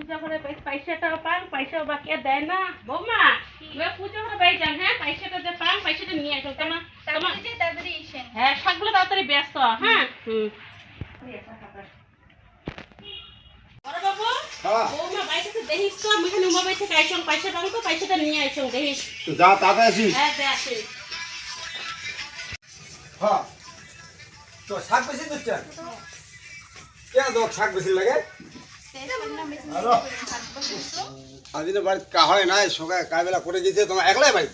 পূজা করে পয়সাটা পান, পয়সা বাকি দেয় না। বৌমা পূজা করে বাড়ি যান, হ্যাঁ পয়সাটা যে পান পয়সাটা নিয়ে আসো। তোমার তাড়াতাড়ি এসেন। হ্যাঁ শাকগুলো তাড়াতাড়ি ব্যস্ত। হ্যাঁ বাবু বৌমা বাড়ি থেকে দেখিস তো, আমি এখানে মোবাইল থেকে আইসম পয়সা পান তো পয়সাটা নিয়ে আইসম দেখিস। যা তাতে আসি। হ্যাঁ দে আসি। হ্যাঁ তো শাক বেশি দিচ্ছেন কেন? তো শাক বেশি লাগে আজ বাড়ি হয় নাই সকালে কাবেলা করে গেছে তোমার একলাই ভাই।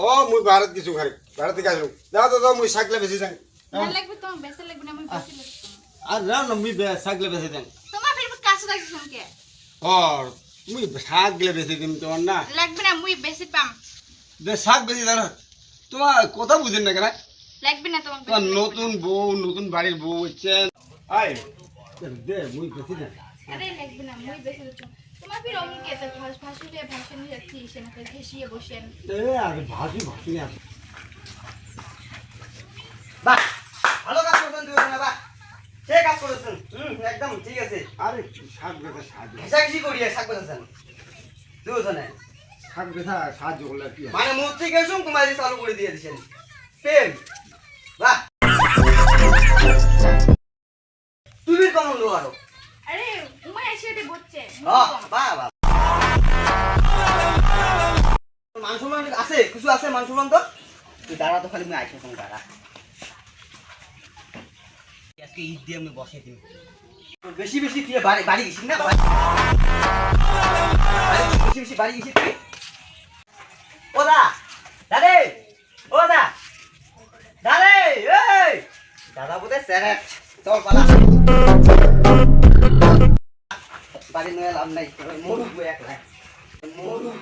ও মুই ভারত কিছু ঘরে ভারত থেকে আসলো যাও তো মুই শাকলে বেশি যাই আর না না মুই শাকলে বেশি দেন আর মুই শাকলে বেশি দিম তোমার না লাগবে না, মুই বেশি পাম। শাক বেশি জানো তোমার কথা বুঝেন না কেন? লাগবে না তোমার। তোমার নতুন বউ নতুন বাড়ির বউ হচ্ছেন আয় দে মুই বেশি দেন। আরে লাগবে না, মুই বেশি দিচ্ছি। তোমার ফির অমন কেতে ভাষণে ভাষণে যাচ্ছি সেনাতে ঘেসিয়ে বসেন। এ আরে ভাসি ভাসি না বাহ ভালো কাজ করছেন তুই না বাহ কে কাজ করেছেন? একদম ঠিক আছে। আরে শাক বেটা সাহায্য ঘেঁষাঘেঁষি করিয়ে শাক বেঁচেছেন দুজনে, শাক বেটা সাহায্য করলে কি হয়? মানে মূর্তি গেছুন তোমার চালু করে দিয়ে দিচ্ছেন প্রেম। বাহ তুমি কেমন লো আরো আরে উমাই এসে এটি বলছে। বাহ বাহ বাহ মান সম্মান আছে কিছু আছে মান সম্মান তো তুই দাঁড়া তো খালি আমি আইসো তুমি দাঁড়া আজকে ঈদ দিয়ে আমি বসে দিই বেশি বেশি তুই বাড়ি গেছিস না বেশি বেশি বাড়ি গেছিস তুই ও দা দাদে ও দা দাদে এই দাদা বোধ স্যার চল পালা বাড়ি নয় লাভ নাই মরুক একলা মরুক